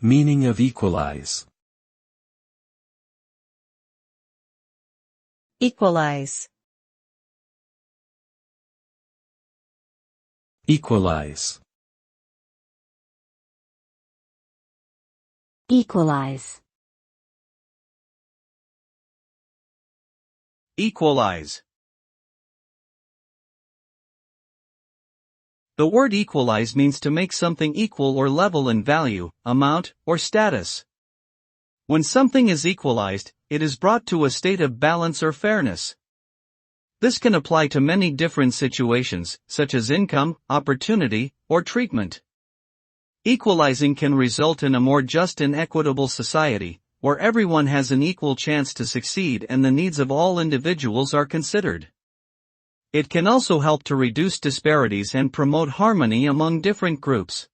Meaning of equalize. Equalize. Equalize. Equalize. Equalize. The word equalize means to make something equal or level in value, amount, or status. When something is equalized, it is brought to a state of balance or fairness. This can apply to many different situations, such as income, opportunity, or treatment. Equalizing can result in a more just and equitable society, where everyone has an equal chance to succeed and the needs of all individuals are considered. It can also help to reduce disparities and promote harmony among different groups.